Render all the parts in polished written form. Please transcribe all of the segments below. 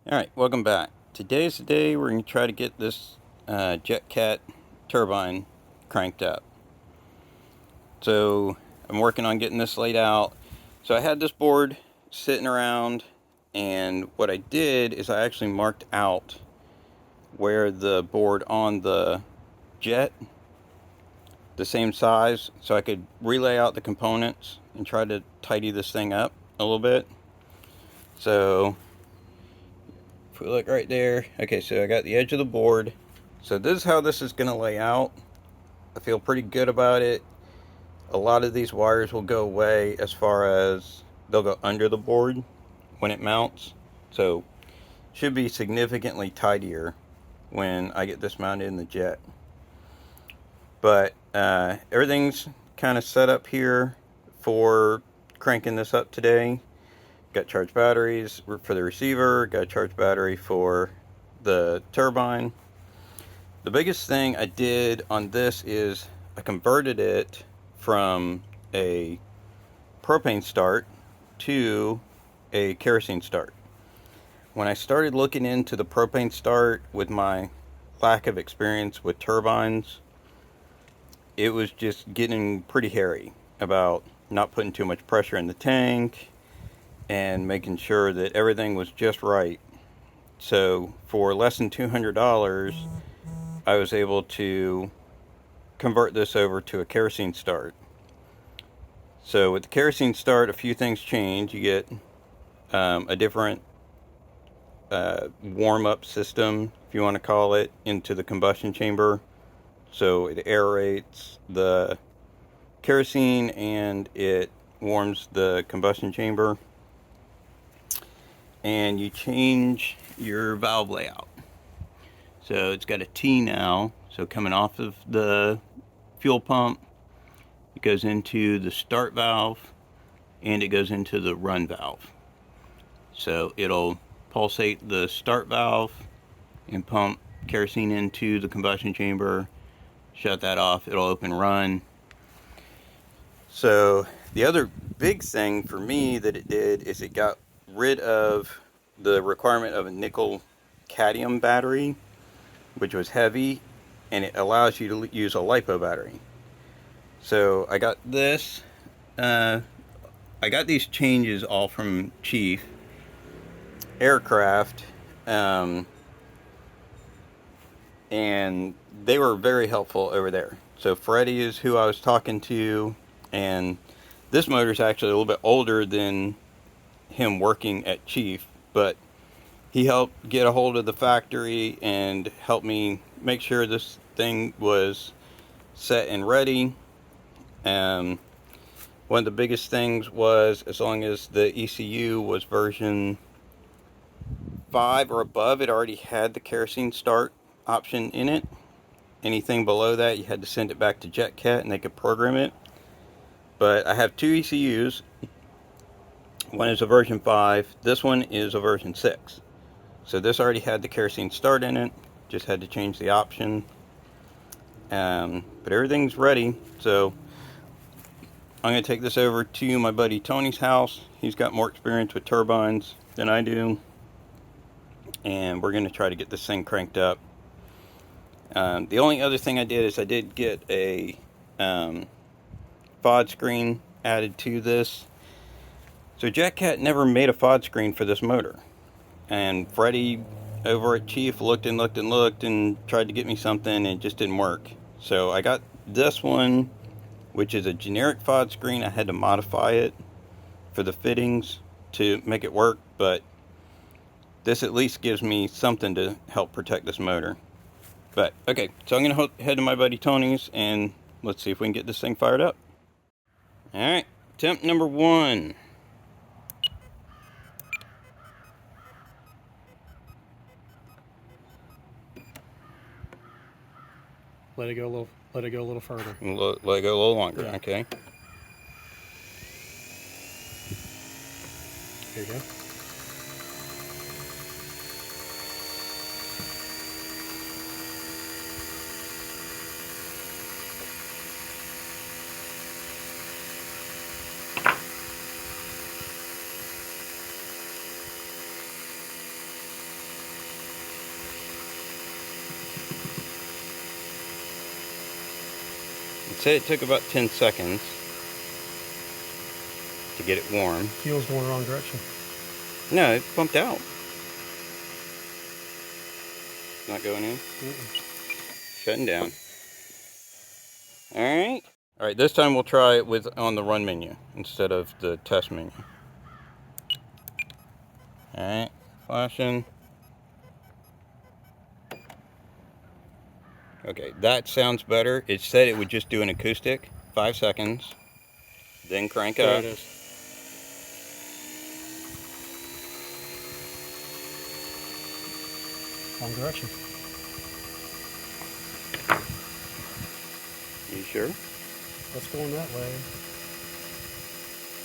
Alright, welcome back. Today's the day we're going to try to get this JetCat turbine cranked up. So I'm working on getting this laid out. So I had this board sitting around, and what I did is I actually marked out where the board on the jet, the same size, so I could relay out the components and try to tidy this thing up a little bit. So if we look right there, okay, so I got the edge of the board. So this is how this is going to lay out. I feel pretty good about it. A lot of these wires will go away as far as they'll go under the board when it mounts. So should be significantly tidier when I get this mounted in the jet. But everything's kind of set up here for cranking this up today. Got charged batteries for the receiver, got a charged battery for the turbine. The biggest thing I did on this is I converted it from a propane start to a kerosene start. When I started looking into the propane start with my lack of experience with turbines, it was just getting pretty hairy about not putting too much pressure in the tank and making sure that everything was just right. So for less than $200, I was able to convert this over to a kerosene start. So with the kerosene start, a few things change. You get a different warm-up system, if you want to call it, into the combustion chamber. So it aerates the kerosene and it warms the combustion chamber. And you change your valve layout. So it's got a T now, so coming off of the fuel pump, it goes into the start valve and it goes into the run valve. So it'll pulsate the start valve and pump kerosene into the combustion chamber, shut that off, it'll open run. So the other big thing for me that it did is it got rid of the requirement of a nickel cadmium battery, which was heavy, and it allows you to use a LiPo battery. So I got this, I got these changes all from Chief Aircraft, and they were very helpful over there. So Freddie is who I was talking to, and this motor is actually a little bit older than him working at Chief, but he helped get a hold of the factory and helped me make sure this thing was set and ready. One of the biggest things was, as long as the ECU was version 5 or above, it already had the kerosene start option in it. Anything below that, you had to send it back to JetCat and they could program it. But I have two ECUs. One is a version 5. This one is a version 6. So this already had the kerosene start in it. Just had to change the option. But everything's ready. So I'm going to take this over to my buddy Tony's house. He's got more experience with turbines than I do. And we're going to try to get this thing cranked up. The only other thing I did is I did get a FOD screen added to this. So JetCat never made a FOD screen for this motor. And Freddie over at Chief looked and looked and looked and tried to get me something, and it just didn't work. So I got this one, which is a generic FOD screen. I had to modify it for the fittings to make it work, but this at least gives me something to help protect this motor. But okay, so I'm going to head to my buddy Tony's and let's see if we can get this thing fired up. Alright, attempt number 1. Let it go a little further. Let it go a little longer, yeah. Okay. There you go. said it took about 10 seconds to get it warm. Fuel's going the wrong direction. No, it pumped out. Not going in? Shutting down. Alright. Alright, this time we'll try it with on the run menu instead of the test menu. Alright, flashing. Okay, that sounds better. It said it would just do an acoustic, 5 seconds, then crank There up. it is. Wrong direction. You sure? Let's go in that way.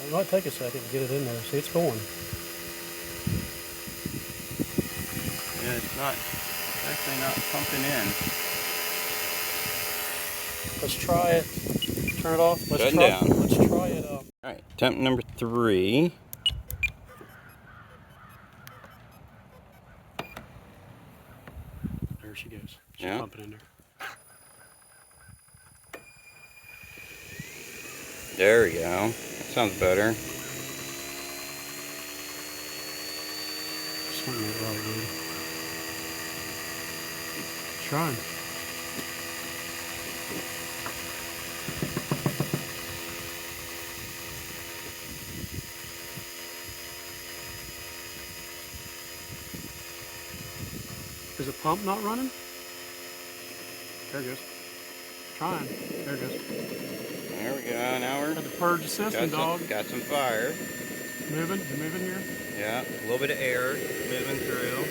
It might take a second to get it in there. See, it's going. Yeah, it's actually not pumping in. Let's try it. Turn it off. Shutting down. Let's try it up. Alright, attempt number 3. There she goes. She's Yeah. pumping in there. There we go. That sounds better. Something ain't right, dude. Trying. Is the pump not running? There it goes. Trying. There it goes. There we go. Now we're Got the purge the system, dog. got some fire. Moving. You moving here? Yeah, a little bit of air moving through.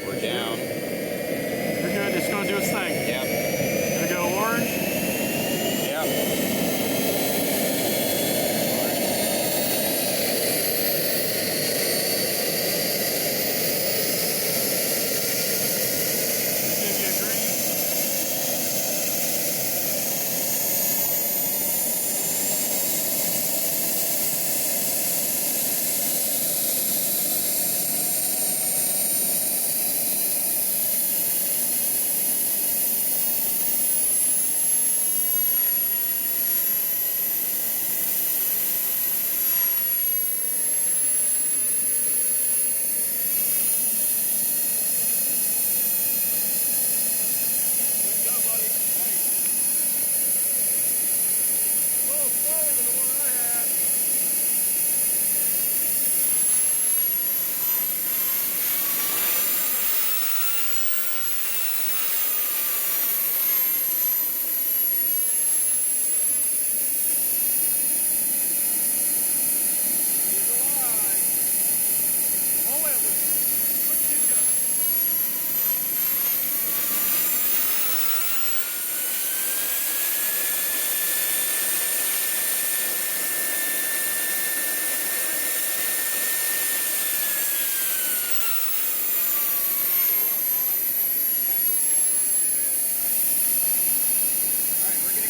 We're down. You're good. It's going to do its thing. Yep. Gonna go orange. Yep. Give you a green.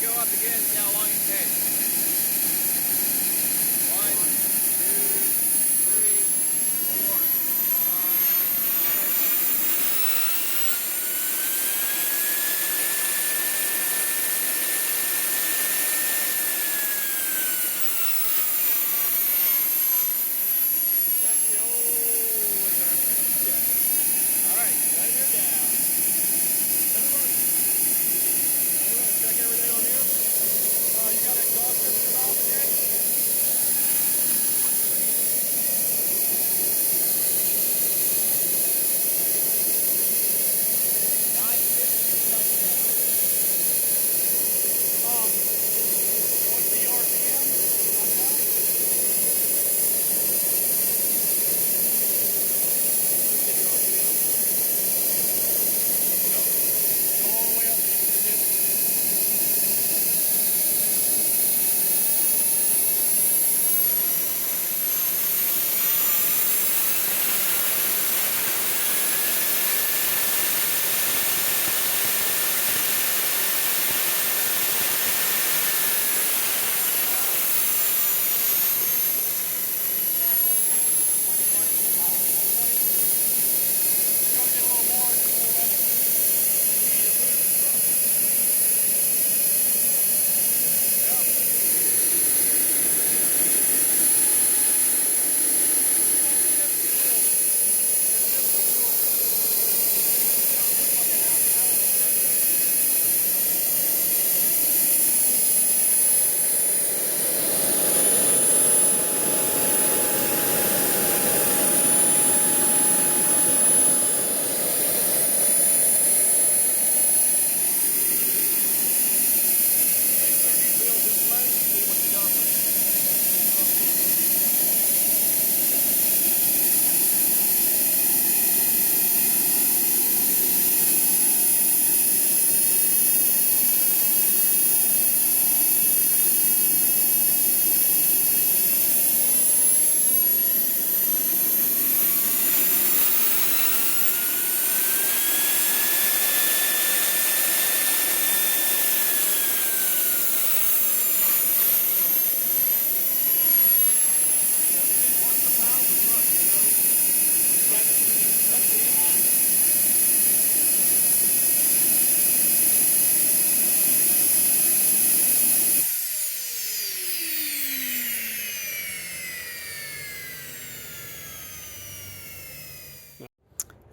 Go up again and see how long it takes. 1, 2, 3, 4, 5. That's the old example. Alright, then you're down. Everybody, check everything on here. You got exhaust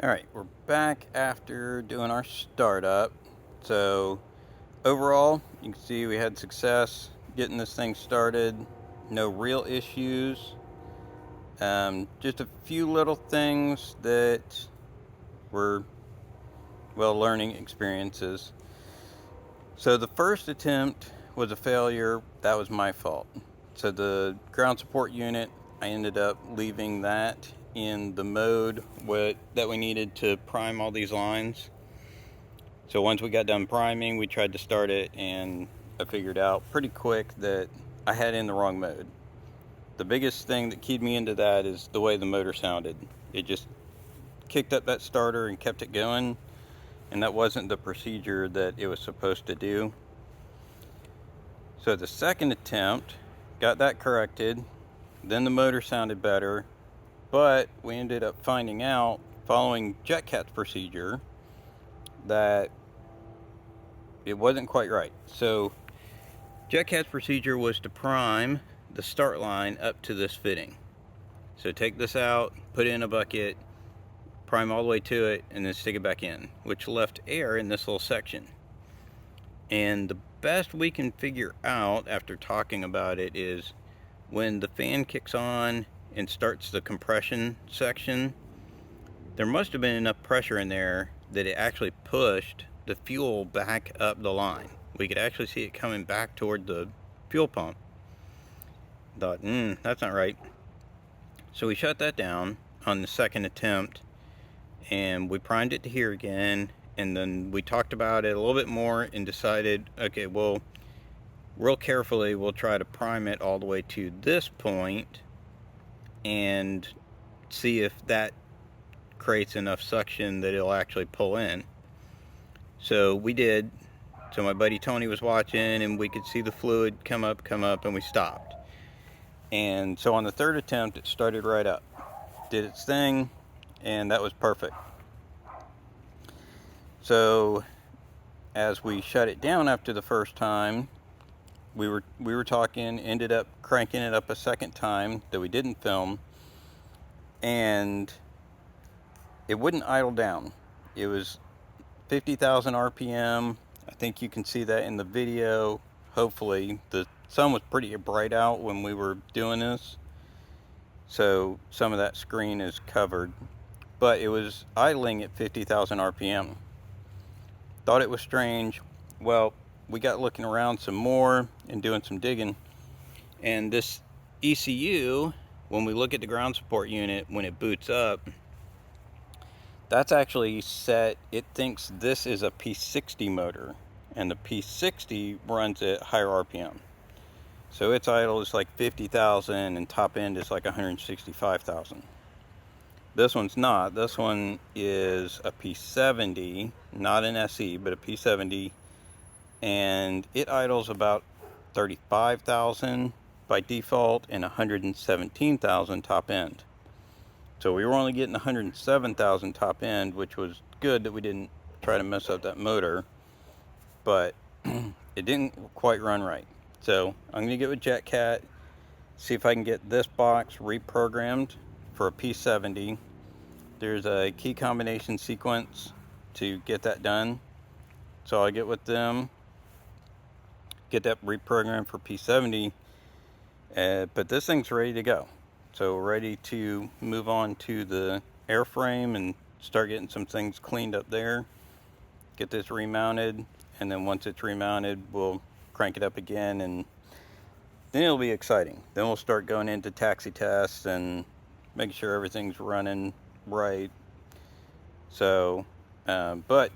Alright, we're back after doing our startup. So overall, you can see we had success getting this thing started. No real issues. Just a few little things that were, well, learning experiences. So the first attempt was a failure. That was my fault. So the ground support unit, I ended up leaving that in the mode that we needed to prime all these lines. So once we got done priming, we tried to start it, and I figured out pretty quick that I had it in the wrong mode. The biggest thing that keyed me into that is the way the motor sounded. It just kicked up that starter and kept it going, and that wasn't the procedure that it was supposed to do. So the second attempt, got that corrected, then the motor sounded better, but we ended up finding out, following JetCat's procedure, that it wasn't quite right. So JetCat's procedure was to prime the start line up to this fitting. So take this out, put it in a bucket, prime all the way to it, and then stick it back in, which left air in this little section. And the best we can figure out after talking about it is when the fan kicks on and starts the compression section, there must have been enough pressure in there that it actually pushed the fuel back up the line. We could actually see it coming back toward the fuel pump. Thought, that's not right. So we shut that down on the second attempt, and we primed it to here again, and then we talked about it a little bit more and decided, okay, well, real carefully we'll try to prime it all the way to this point and see if that creates enough suction that it'll actually pull in. So we did. So my buddy Tony was watching, and we could see the fluid come up, and we stopped. And so on the third attempt, it started right up, did its thing, and that was perfect. So as we shut it down after the first time, we were talking, ended up cranking it up a second time that we didn't film, and it wouldn't idle down. It was 50,000 RPM. I think you can see that in the video. Hopefully, the sun was pretty bright out when we were doing this, so some of that screen is covered, but it was idling at 50,000 RPM. Thought it was strange. Well, we got looking around some more and doing some digging, and this ECU, when we look at the ground support unit, when it boots up, that's actually set, it thinks this is a P60 motor, and the P60 runs at higher RPM. So its idle is like 50,000 and top end is like 165,000. This one's not. This one is a P70, not an SE, but a P70, and it idles about 35,000 by default and 117,000 top end. So we were only getting 107,000 top end, which was good that we didn't try to mess up that motor, but it didn't quite run right. So I'm going to get with JetCat, see if I can get this box reprogrammed for a P70. There's a key combination sequence to get that done. So I'll get with them, get that reprogrammed for P70, but this thing's ready to go. So we're ready to move on to the airframe and start getting some things cleaned up there. Get this remounted, and then once it's remounted, we'll crank it up again, and then it'll be exciting. Then we'll start going into taxi tests and making sure everything's running right. So, but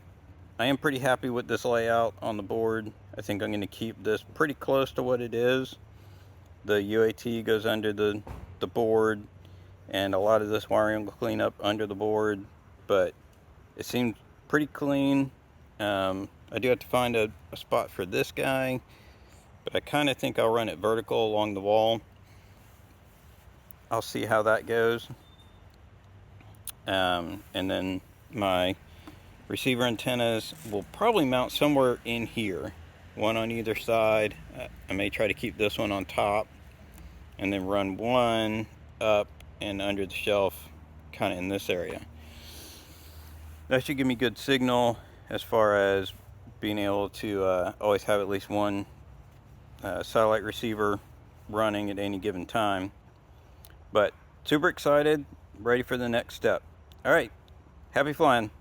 I am pretty happy with this layout on the board. I think I'm going to keep this pretty close to what it is. The UAT goes under the board, and a lot of this wiring will clean up under the board, but it seems pretty clean. I do have to find a spot for this guy, but I kind of think I'll run it vertical along the wall. I'll see how that goes. And then my receiver antennas will probably mount somewhere in here, one on either side. I may try to keep this one on top, and then run one up and under the shelf kind of in this area. That should give me good signal as far as being able to always have at least one satellite receiver running at any given time. But super excited, ready for the next step. All right, happy flying.